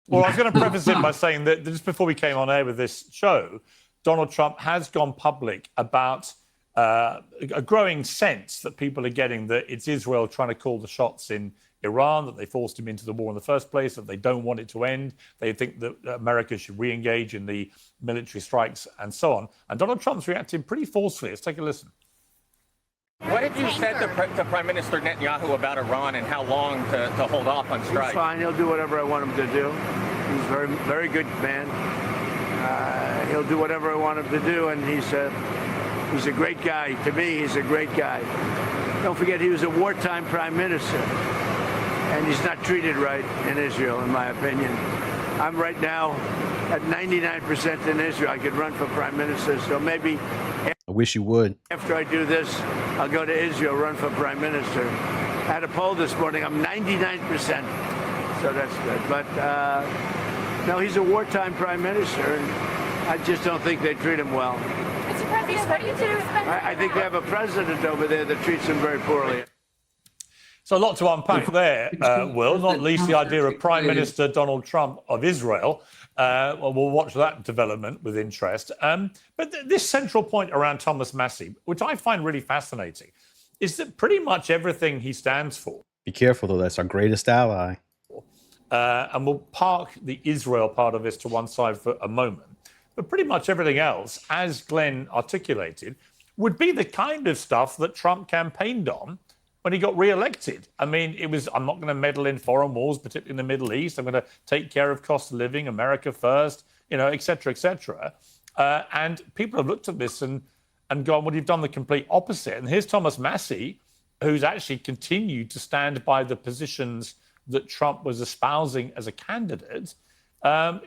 Well, I was going to preface it by saying that just before we came on air with this show, Donald Trump has gone public about a growing sense that people are getting that it's Israel trying to call the shots in Iran, that they forced him into the war in the first place, that they don't want it to end. They think that America should re-engage in the military strikes and so on. And Donald Trump's reacting pretty forcefully. Let's take a listen. What have you said to Prime Minister Netanyahu about Iran and how long to hold off on strike? He's fine. He'll do whatever I want him to do. He's a very, very good man. He'll do whatever I want him to do, and he's a great guy. To me, he's a great guy. Don't forget, he was a wartime prime minister, and he's not treated right in Israel, in my opinion. I'm right now at 99% in Israel. I could run for prime minister, so maybe I wish you would. after I do this, I'll go to Israel, run for prime minister. I had a poll this morning. I'm 99%, so that's good. But no, he's a wartime prime minister, and I just don't think they treat him well. Mr. President, what do you do to respect? I think they have a president over there that treats him very poorly. So a lot to unpack there, Will, not least the idea of Prime Minister Donald Trump of Israel. Well, we'll watch that development with interest. But this central point around Thomas Massie, which I find really fascinating, is that pretty much everything he stands for. Be careful, though. That's our greatest ally. And we'll park the Israel part of this to one side for a moment. But pretty much everything else, as Glenn articulated, would be the kind of stuff that Trump campaigned on when he got re-elected. I mean, it was, I'm not going to meddle in foreign wars, particularly in the Middle East. I'm going to take care of cost of living, America first, you know, et cetera, et cetera. And people have looked at this and gone, well, you've done the complete opposite. And here's Thomas Massie, who's actually continued to stand by the positions that Trump was espousing as a candidate,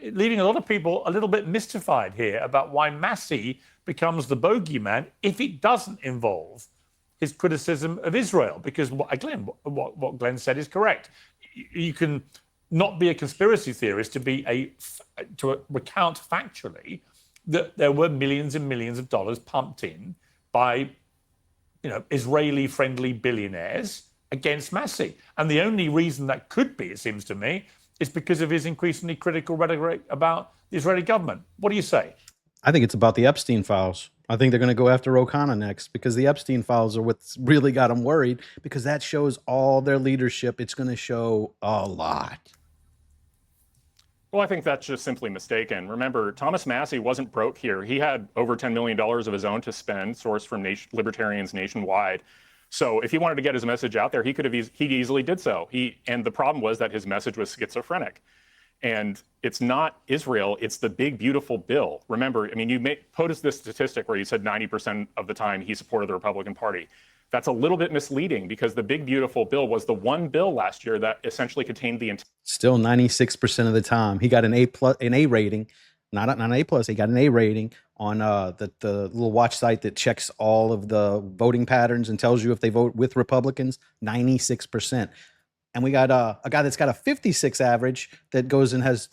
leaving a lot of people a little bit mystified here about why Massie becomes the bogeyman if it doesn't involve his criticism of Israel. Because, again, what Glenn said is correct. You can not be a conspiracy theorist to recount factually that there were millions and millions of dollars pumped in by, you know, Israeli-friendly billionaires against Massie. And the only reason that could be, it seems to me, is because of his increasingly critical rhetoric about the Israeli government. What do you say? I think it's about the Epstein files. I think they're going to go after O'Connor next because the Epstein files are what's really got them worried, because that shows all their leadership. It's going to show a lot. Well, I think that's just simply mistaken. Remember, Thomas Massie wasn't broke here. He had over $10 million of his own to spend, sourced from libertarians nationwide. So if he wanted to get his message out there, he easily did so. And the problem was that his message was schizophrenic. And it's not Israel, it's the big, beautiful bill. Remember, I mean, you posed this statistic where you said 90% of the time he supported the Republican Party. That's a little bit misleading because the big, beautiful bill was the one bill last year that essentially contained the entire. Still 96% of the time. He got an A rating, not an A plus, he got an A rating on the little watch site that checks all of the voting patterns and tells you if they vote with Republicans, 96%. And we got a guy that's got a 56 average that goes and has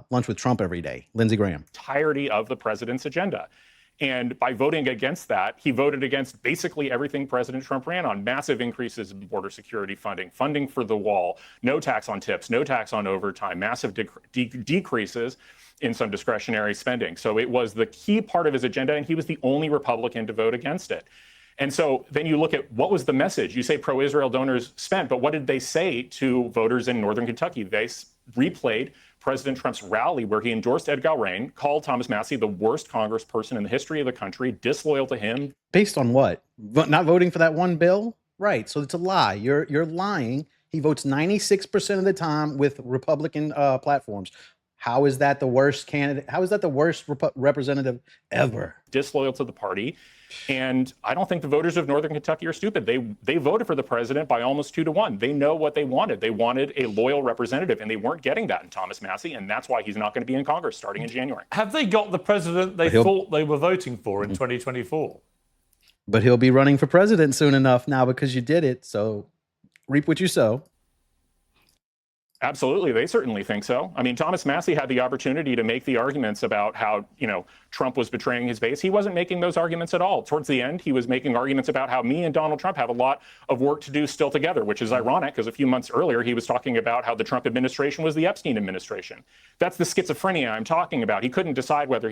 lunch with Trump every day, Lindsey Graham. Entirety of the president's agenda. And by voting against that, he voted against basically everything President Trump ran on. Massive increases in border security funding for the wall, no tax on tips, no tax on overtime, massive decreases in some discretionary spending. So it was the key part of his agenda, and he was the only Republican to vote against it. And so then you look at what was the message? You say pro-Israel donors spent, but what did they say to voters in northern Kentucky? They replayed President Trump's rally where he endorsed Ed Galbraith, called Thomas Massie the worst congressperson in the history of the country, disloyal to him. Based on what? Not voting for that one bill? Right. So it's a lie. You're lying. He votes 96% of the time with Republican platforms. How is that the worst candidate? How is that the worst representative ever? Disloyal to the party. And I don't think the voters of Northern Kentucky are stupid. They voted for the president by almost 2-1. They know what they wanted. They wanted a loyal representative, and they weren't getting that in Thomas Massie, and that's why he's not going to be in Congress starting in January. Have they got the president they thought they were voting for in 2024? But he'll be running for president soon enough now because you did it. So reap what you sow. Absolutely. They certainly think so. I mean, Thomas Massie had the opportunity to make the arguments about how, Trump was betraying his base. He wasn't making those arguments at all. Towards the end, he was making arguments about how me and Donald Trump have a lot of work to do still together, which is ironic because a few months earlier, he was talking about how the Trump administration was the Epstein administration. That's the schizophrenia I'm talking about. He couldn't decide whether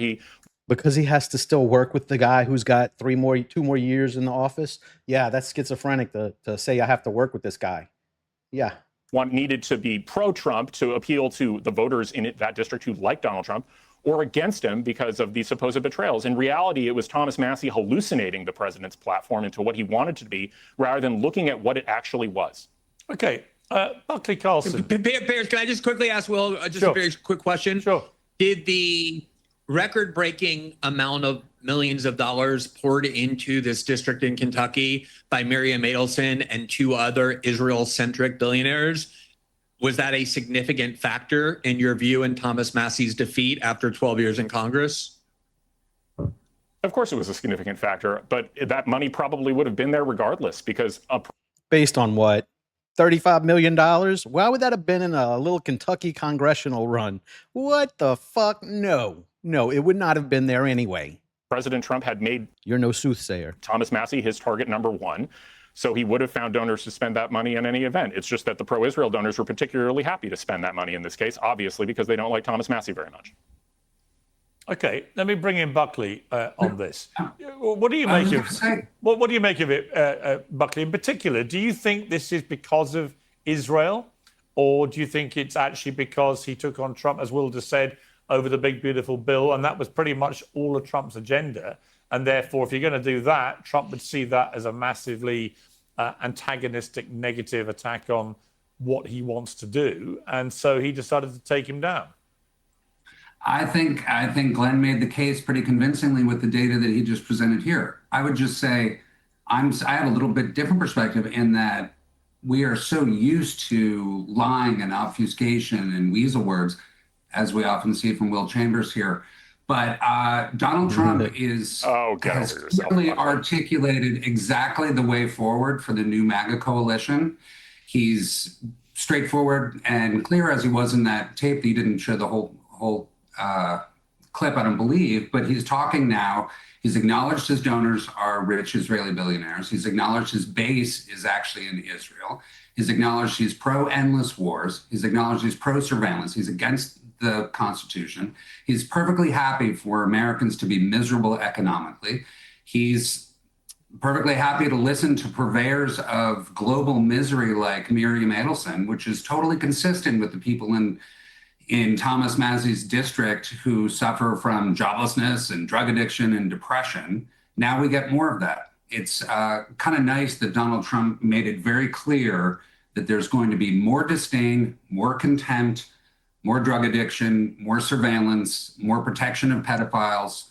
because he has to still work with the guy who's got 2 more years in the office. Yeah, that's schizophrenic to say I have to work with this guy. Yeah. needed to be pro-Trump to appeal to the voters in that district who like Donald Trump, or against him because of these supposed betrayals. In reality, it was Thomas Massie hallucinating the president's platform into what he wanted to be, rather than looking at what it actually was. Okay, Buckley Carlson. Bears, can I just quickly ask Will a very quick question? Sure. Did the record-breaking amount of millions of dollars poured into this district in Kentucky by Miriam Adelson and 2 other Israel-centric billionaires, was that a significant factor in your view in Thomas Massie's defeat after 12 years in Congress? Of course it was a significant factor, but that money probably would have been there regardless because... Based on what? $35 million? Why would that have been in a little Kentucky congressional run? What the fuck? No, it would not have been there anyway. President Trump had made... You're no soothsayer. Thomas Massie his target number 1. So he would have found donors to spend that money in any event. It's just that the pro-Israel donors were particularly happy to spend that money in this case, obviously, because they don't like Thomas Massie very much. Okay, let me bring in Buckley on this. What do you make of what do you make of it, Buckley? In particular, do you think this is because of Israel, or do you think it's actually because he took on Trump, as Will just said, over the big beautiful bill, and that was pretty much all of Trump's agenda? And therefore, if you're going to do that, Trump would see that as a massively antagonistic, negative attack on what he wants to do, and so he decided to take him down. I think Glenn made the case pretty convincingly with the data that he just presented here. I would just say I have a little bit different perspective in that we are so used to lying and obfuscation and weasel words, as we often see from Will Chambers here. But Donald Trump has clearly articulated exactly the way forward for the new MAGA coalition. He's straightforward and clear as he was in that tape. He didn't show the whole clip, I don't believe, but he's talking now. He's acknowledged his donors are rich Israeli billionaires. He's acknowledged his base is actually in Israel. He's acknowledged he's pro-endless wars. He's acknowledged he's pro-surveillance. He's against the Constitution. He's perfectly happy for Americans to be miserable economically. He's perfectly happy to listen to purveyors of global misery like Miriam Adelson, which is totally consistent with the people in Thomas Massie's district who suffer from joblessness and drug addiction and depression. Now we get more of that. It's kind of nice that Donald Trump made it very clear that there's going to be more disdain, more contempt, more drug addiction, more surveillance, more protection of pedophiles.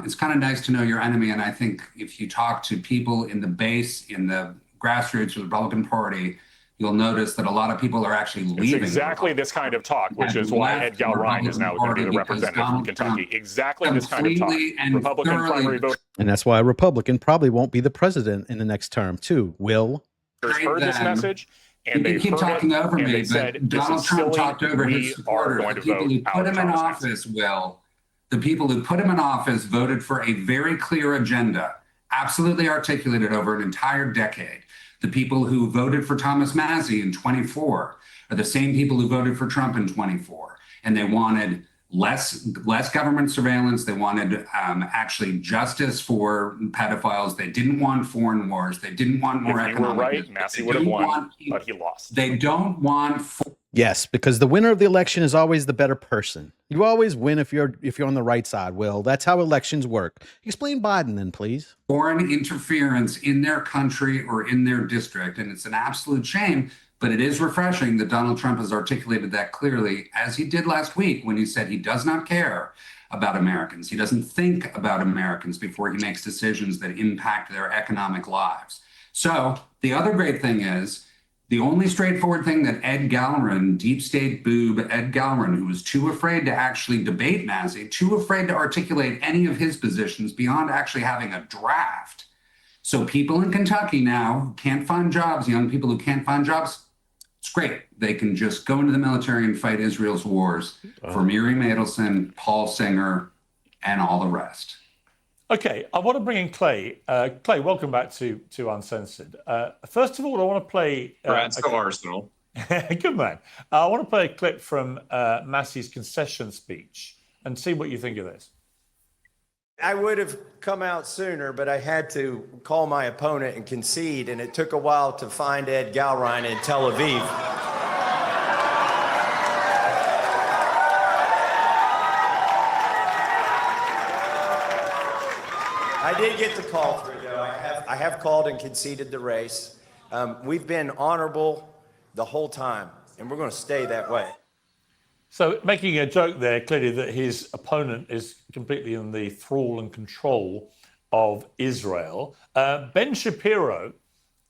It's kind of nice to know your enemy. And I think if you talk to people in the base, in the grassroots of the Republican Party, you'll notice that a lot of people are actually leaving. It's exactly this kind of talk, which is why Ed Galbraith is now going to be the representative from Kentucky. Exactly this kind of talk. Republican primary vote. And that's why a Republican probably won't be the president in the next term, too. Will. Heard this message. And they keep talking over me, but said, Donald Trump talked over his supporters. The people who put him in office, the people who put him in office voted for a very clear agenda, absolutely articulated over an entire decade. The people who voted for Thomas Massie in 24 are the same people who voted for Trump in 24. And they wanted less government surveillance. They wanted actually justice for pedophiles. They didn't want foreign wars. They didn't want more economic. If you were right, Massie would have won, but he lost. They don't want. Yes, because the winner of the election is always the better person. You always win if you're on the right side, Will. That's how elections work. Explain Biden then, please. Foreign interference in their country or in their district, and it's an absolute shame. But it is refreshing that Donald Trump has articulated that clearly, as he did last week when he said he does not care about Americans. He doesn't think about Americans before he makes decisions that impact their economic lives. So the other great thing is the only straightforward thing that Ed Galron, deep state boob Ed Galron, who was too afraid to actually debate Massie, too afraid to articulate any of his positions beyond actually having a draft. So people in Kentucky now who can't find jobs, young people who can't find jobs, great. They can just go into the military and fight Israel's wars for Miriam Adelson, Paul Singer, and all the rest. Okay, I want to bring in Clay. Clay, welcome back to Uncensored. First of all, I want to play... Arsenal. Good man. I want to play a clip from Massey's concession speech and see what you think of this. I would have come out sooner, but I had to call my opponent and concede, and it took a while to find Ed Galrein in Tel Aviv. I did get the call through, though. I have called and conceded the race. We've been honorable the whole time, and we're going to stay that way. So making a joke there, clearly, that his opponent is completely in the thrall and control of Israel. Ben Shapiro...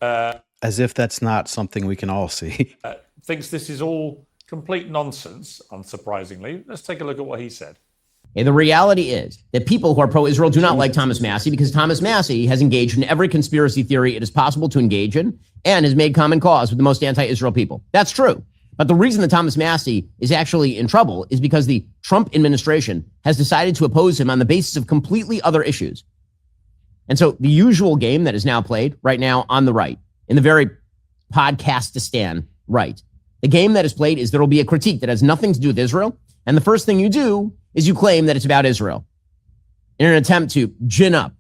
as if that's not something we can all see. Thinks this is all complete nonsense, unsurprisingly. Let's take a look at what he said. And the reality is that people who are pro-Israel do not like Thomas Massey because Thomas Massey has engaged in every conspiracy theory it is possible to engage in and has made common cause with the most anti-Israel people. That's true. But the reason that Thomas Massey is actually in trouble is because the Trump administration has decided to oppose him on the basis of completely other issues. And so the usual game that is now played right now on the right, in the very podcastistan right, the game that is played is there will be a critique that has nothing to do with Israel. And the first thing you do is you claim that it's about Israel in an attempt to gin up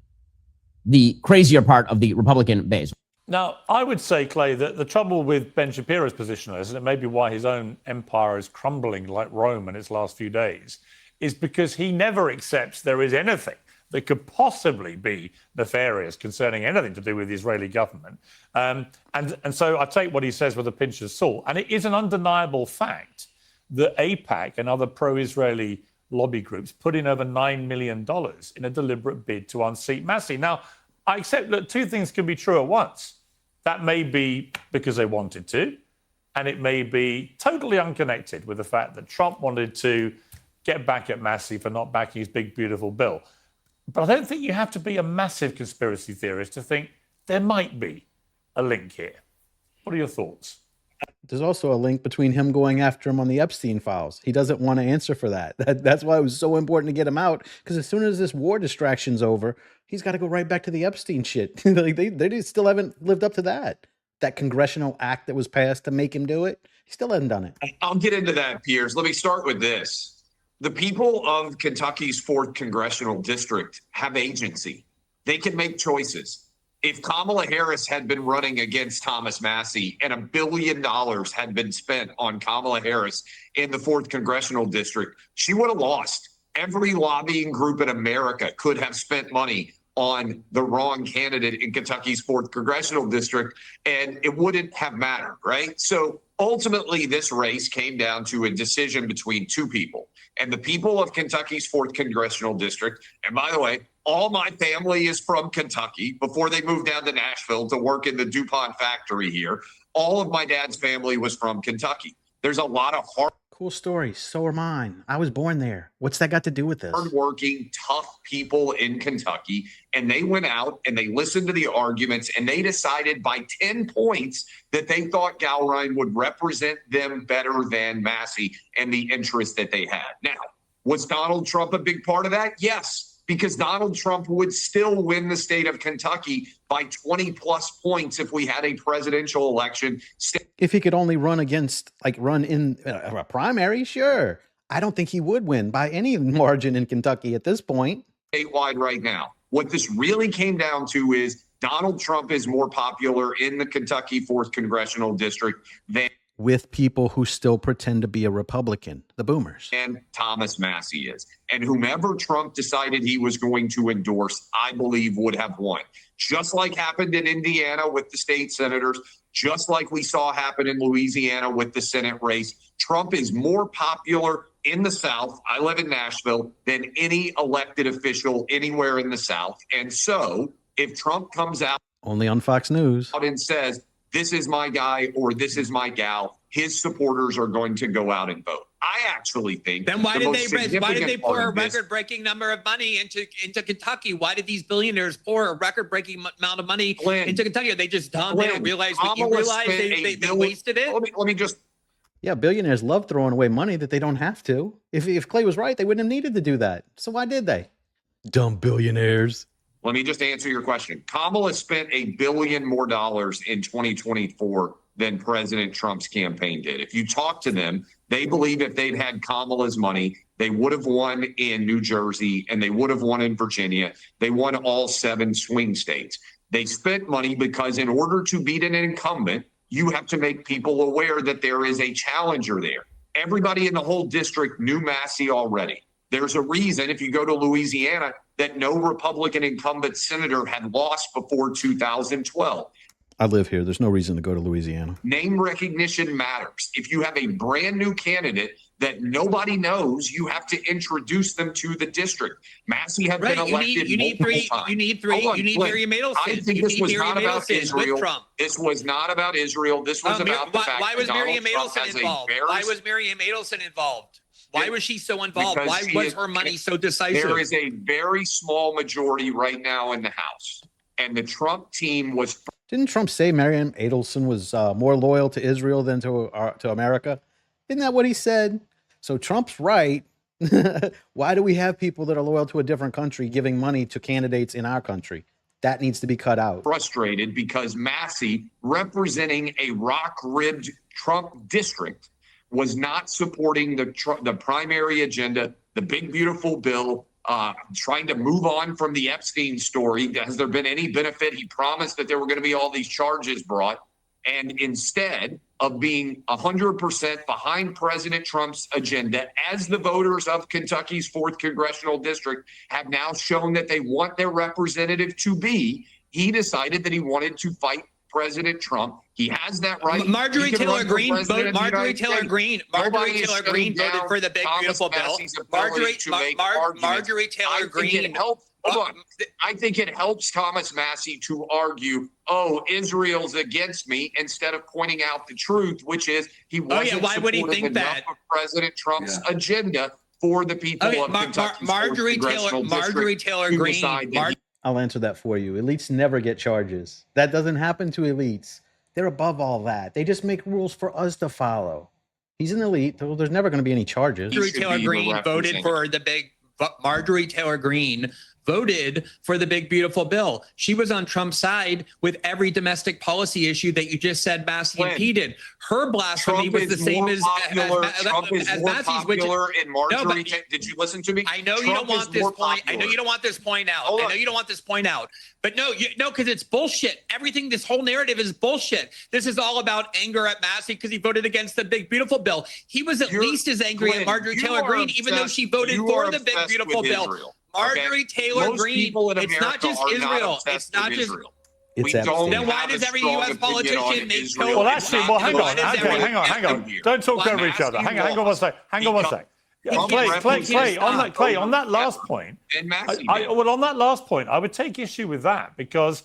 the crazier part of the Republican base. Now, I would say, Clay, that the trouble with Ben Shapiro's position on this, and it may be why his own empire is crumbling like Rome in its last few days, is because he never accepts there is anything that could possibly be nefarious concerning anything to do with the Israeli government. And so I take what he says with a pinch of salt. And it is an undeniable fact that AIPAC and other pro-Israeli lobby groups put in over $9 million in a deliberate bid to unseat Massey. Now, I accept that two things can be true at once. That may be because they wanted to, and it may be totally unconnected with the fact that Trump wanted to get back at Massey for not backing his big, beautiful bill. But I don't think you have to be a massive conspiracy theorist to think there might be a link here. What are your thoughts? There's also a link between him going after him on the Epstein files. He doesn't want to answer for that. That's why it was so important to get him out, because as soon as this war distraction's over, he's got to go right back to the Epstein shit. They still haven't lived up to that. That congressional act that was passed to make him do it, he still hasn't done it. I'll get into that, Piers. Let me start with this. The people of Kentucky's 4th Congressional District have agency. They can make choices. If Kamala Harris had been running against Thomas Massey and $1 billion had been spent on Kamala Harris in the 4th Congressional District, she would have lost. Every lobbying group in America could have spent money on the wrong candidate in Kentucky's 4th Congressional District, and it wouldn't have mattered, right? So ultimately, this race came down to a decision between two people. And the people of Kentucky's 4th Congressional District, and by the way, all my family is from Kentucky before they moved down to Nashville to work in the DuPont factory here. All of my dad's family was from Kentucky. There's a lot of cool story. So are mine. I was born there. What's that got to do with this? hardworking, tough people in Kentucky, and they went out and they listened to the arguments and they decided by 10 points that they thought Galrein would represent them better than Massey and the interest that they had. Now, was Donald Trump a big part of that? Yes, because Donald Trump would still win the state of Kentucky by 20 plus points if we had a presidential election. If he could only run in a primary, sure. I don't think he would win by any margin in Kentucky at this point. Statewide right now. What this really came down to is Donald Trump is more popular in the Kentucky 4th Congressional District than with people who still pretend to be a Republican, the boomers. And Thomas Massey is. And whomever Trump decided he was going to endorse, I believe would have won. Just like happened in Indiana with the state senators, just like we saw happen in Louisiana with the Senate race. Trump is more popular in the South, I live in Nashville, than any elected official anywhere in the South. And so if Trump comes out only on Fox News and says, this is my guy or this is my gal, his supporters are going to go out and vote. I actually think. Then why did they pour a this, record-breaking number of money into Kentucky? Why did these billionaires pour a record-breaking amount of money into Kentucky? Are they just dumb? They don't realize that you realize they wasted it? Let me just. Yeah, billionaires love throwing away money that they don't have to. If Clay was right, they wouldn't have needed to do that. So why did they? Dumb billionaires. Let me just answer your question. Kamala spent $1 billion more in 2024 than President Trump's campaign did. If you talk to them, they believe if they'd had Kamala's money, they would have won in New Jersey and they would have won in Virginia. They won all 7 swing states. They spent money because in order to beat an incumbent, you have to make people aware that there is a challenger there. Everybody in the whole district knew Massey already. There's a reason, if you go to Louisiana, that no Republican incumbent senator had lost before 2012. I live here. There's no reason to go to Louisiana. Name recognition matters. If you have a brand new candidate that nobody knows, you have to introduce them to the district. Massey had been elected multiple times. You need Miriam Adelson. I think this was not about Israel. This was not about Israel. This was about the fact why was that Miriam Donald Trump Adelson involved? Why was Miriam Adelson involved? Why was she so involved? Why was her money so decisive? There is a very small majority right now in the House, and the Trump team was. Didn't Trump say Miriam Adelson was more loyal to Israel than to America? Isn't that what he said? So Trump's right. Why do we have people that are loyal to a different country giving money to candidates in our country? That needs to be cut out. Frustrated because Massey, representing a rock-ribbed Trump district, was not supporting the primary agenda, the big, beautiful bill, trying to move on from the Epstein story. Has there been any benefit? He promised that there were going to be all these charges brought. And instead of being 100% behind President Trump's agenda, as the voters of Kentucky's 4th congressional district have now shown that they want their representative to be, he decided that he wanted to fight President Trump. He has that right. Marjorie Taylor Greene voted for the big, beautiful bill. Marjorie Taylor Greene. I think it helps Thomas Massey to argue, oh, Israel's against me, instead of pointing out the truth, which is he wasn't supportive enough of President Trump's agenda for the people of Kentucky. Marjorie Taylor Greene. I'll answer that for you. Elites never get charges. That doesn't happen to elites. They're above all that. They just make rules for us to follow. He's an elite, so there's never going to be any charges. Marjorie Taylor Greene voted for the big. Marjorie Taylor Greene voted for the big, beautiful bill. She was on Trump's side with every domestic policy issue that you just said Massey impeded. Her blasphemy was the same as Massey's. Did you listen to me? I know you don't want this point. I know you don't want this point out. I know you don't want this point out. But no, because it's bullshit. Everything, this whole narrative is bullshit. This is all about anger at Massey because he voted against the big, beautiful bill. He was at least as angry at Marjorie Taylor Greene, even though she voted for the big, beautiful bill. Marjorie Taylor Greene. It's not just Israel. It's not just. Then why does every U.S. politician make hang on. Don't talk over each other. Hang on one sec. Clay, on that last point, on that last point, I would take issue with that because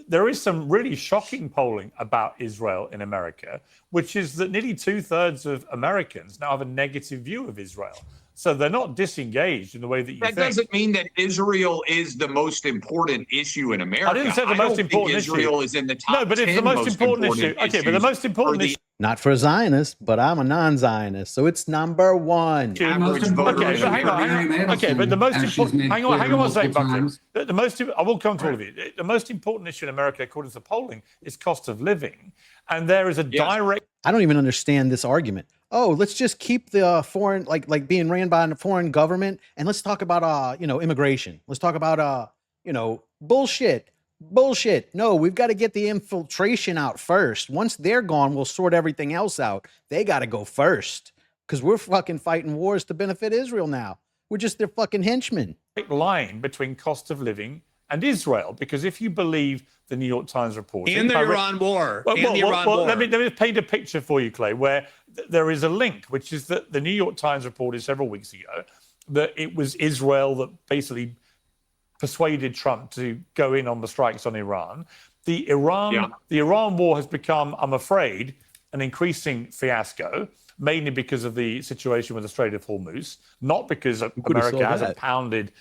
there is some really shocking polling about Israel in America, which is that nearly 2/3 of Americans now have a negative view of Israel. So they're not disengaged in the way that you think. That doesn't mean that Israel is the most important issue in America. I didn't say the most important issue. Israel is in the top 10 but it's the most important issue. Okay, but the most important issue. Not for Zionists, but I'm a non-Zionist, so it's number one. Okay, so hang on. Okay, but the most important. Hang on one second, Buckley. I will come to all of you. The most important issue in America, according to polling, is cost of living, and there is a direct. I don't even understand this argument. Oh, let's just keep the foreign, like being ran by a foreign government, and let's talk about immigration. Let's talk about bullshit. No, we've got to get the infiltration out first. Once they're gone, we'll sort everything else out. They got to go first because we're fucking fighting wars to benefit Israel now. We're just their fucking henchmen. Line between cost of living and Israel, because if you believe the New York Times report and the Iran war, let me paint a picture for you, Clay, where there is a link, which is that the New York Times reported several weeks ago that it was Israel that basically persuaded Trump to go in on the strikes on Iran. The Iran war has become, I'm afraid, an increasing fiasco, mainly because of the situation with the Strait of Hormuz, not because America hasn't pounded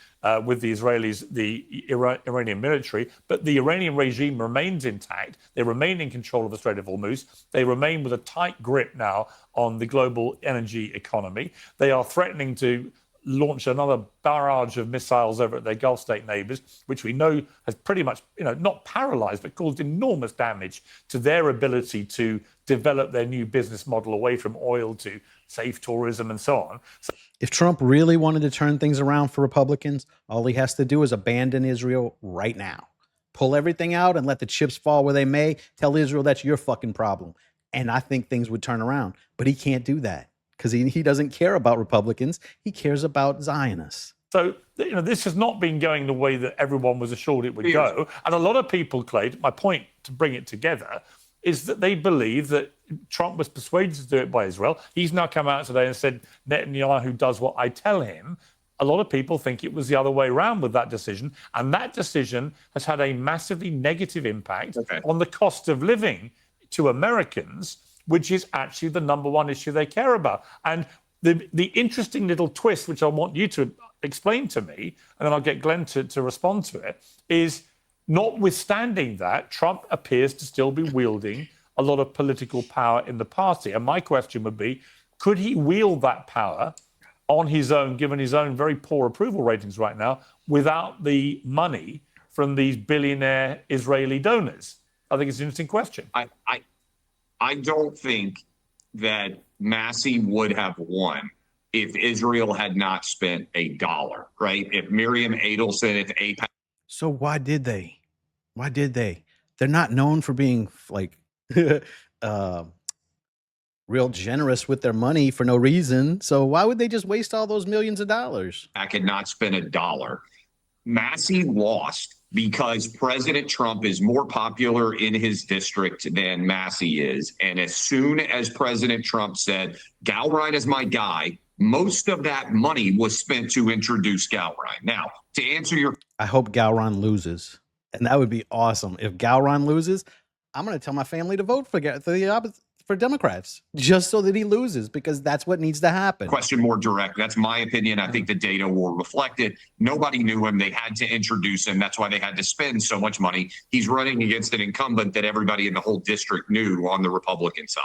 with the Israelis, the Iranian military, but the Iranian regime remains intact. They remain in control of the Strait of Hormuz. They remain with a tight grip now on the global energy economy. They are threatening to launch another barrage of missiles over at their Gulf state neighbors, which we know has pretty much, not paralyzed, but caused enormous damage to their ability to develop their new business model away from oil to safe tourism and so on. So if Trump really wanted to turn things around for Republicans, all he has to do is abandon Israel right now. Pull everything out and let the chips fall where they may. Tell Israel that's your fucking problem. And I think things would turn around. But he can't do that because he doesn't care about Republicans. He cares about Zionists. So, this has not been going the way that everyone was assured it would go. And a lot of people, Clay, my point to bring it together is that they believe that Trump was persuaded to do it by Israel. He's now come out today and said Netanyahu does what I tell him. A lot of people think it was the other way around with that decision. And that decision has had a massively negative impact on the cost of living to Americans, which is actually the number one issue they care about. And the interesting little twist, which I want you to explain to me, and then I'll get Glenn to respond to it, is notwithstanding that, Trump appears to still be wielding a lot of political power in the party. And my question would be, could he wield that power on his own, given his own very poor approval ratings right now, without the money from these billionaire Israeli donors? I think it's an interesting question. I don't think that Massey would have won if Israel had not spent $1, right? If Miriam Adelson, if AIPAC. So why did they? Why did they? They're not known for being like real generous with their money for no reason. So why would they just waste all those millions of dollars? I could not spend $1. Massey lost because President Trump is more popular in his district than Massey is. And as soon as President Trump said, Galrein is my guy, most of that money was spent to introduce Galrein. Now, to answer your... I hope Galrein loses. And that would be awesome. If Galrein loses, I'm going to tell my family to vote for Democrats just so that he loses, because that's what needs to happen. Question more direct. That's my opinion. I think the data will reflect it. Nobody knew him. They had to introduce him. That's why they had to spend so much money. He's running against an incumbent that everybody in the whole district knew on the Republican side.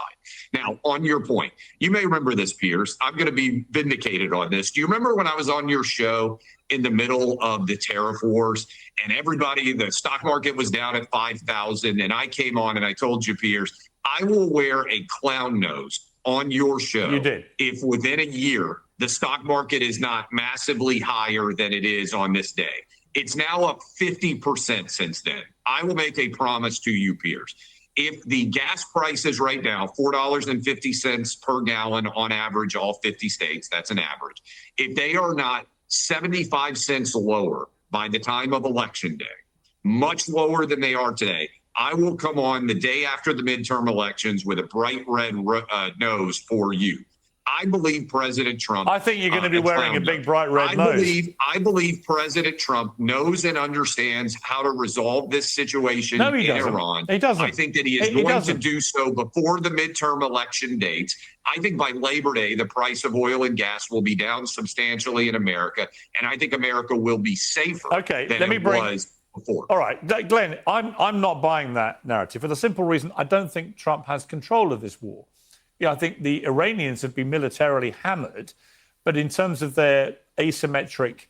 Now, on your point, you may remember this, Pierce. I'm going to be vindicated on this. Do you remember when I was on your show in the middle of the tariff wars and the stock market was down at 5,000, and I came on and I told you, Pierce, I will wear a clown nose on your show. You did. If within a year the stock market is not massively higher than it is on this day. It's now up 50% since then. I will make a promise to you, Pierce. If the gas prices right now, $4.50 per gallon on average, all 50 states, that's an average. If they are not 75 cents lower by the time of election day, much lower than they are today, I will come on the day after the midterm elections with a bright red nose for you. I believe President Trump... I think you're going to be wearing a big bright red nose. I believe President Trump knows and understands how to resolve this situation in Iran. He doesn't. I think that he is going to do so before the midterm election dates. I think by Labor Day, the price of oil and gas will be down substantially in America, and I think America will be safer than it was before. All right, Glenn, I'm not buying that narrative for the simple reason I don't think Trump has control of this war. I think the Iranians have been militarily hammered, but in terms of their asymmetric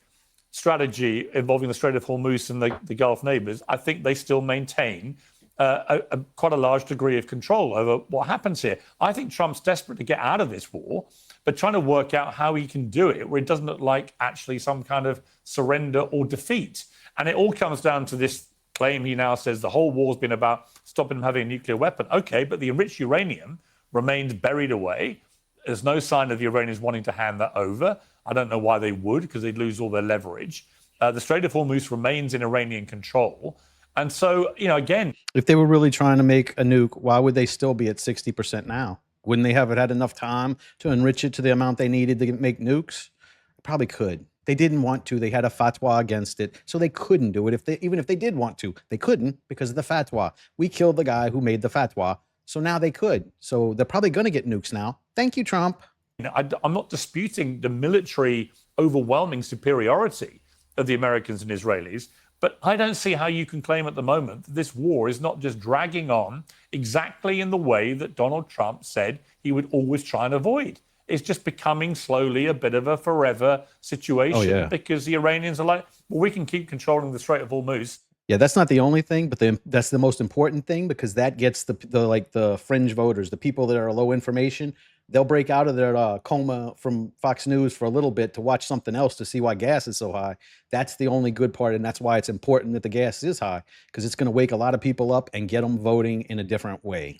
strategy involving the Strait of Hormuz and the Gulf neighbors, I think they still maintain quite a large degree of control over what happens here. I think Trump's desperate to get out of this war, but trying to work out how he can do it where it doesn't look like actually some kind of surrender or defeat. And it all comes down to this claim he now says the whole war's been about stopping them having a nuclear weapon. Okay, but the enriched uranium remains buried away. There's no sign of the Iranians wanting to hand that over. I don't know why they would, because they'd lose all their leverage. The Strait of Hormuz remains in Iranian control. And so, again... If they were really trying to make a nuke, why would they still be at 60% now? Wouldn't they have had enough time to enrich it to the amount they needed to make nukes? Probably could. They didn't want to. They had a fatwa against it, so they couldn't do it. Even if they did want to, they couldn't because of the fatwa. We killed the guy who made the fatwa. So now they could. So they're probably going to get nukes now. Thank you, Trump. I'm not disputing the military overwhelming superiority of the Americans and Israelis, but I don't see how you can claim at the moment that this war is not just dragging on exactly in the way that Donald Trump said he would always try and avoid. It's just becoming slowly a bit of a forever situation because the Iranians are like, well, we can keep controlling the Strait of Hormuz. Yeah, that's not the only thing, but that's the most important thing, because that gets the fringe voters, the people that are low information. They'll break out of their coma from Fox News for a little bit to watch something else to see why gas is so high. That's the only good part, and that's why it's important that the gas is high, because it's going to wake a lot of people up and get them voting in a different way.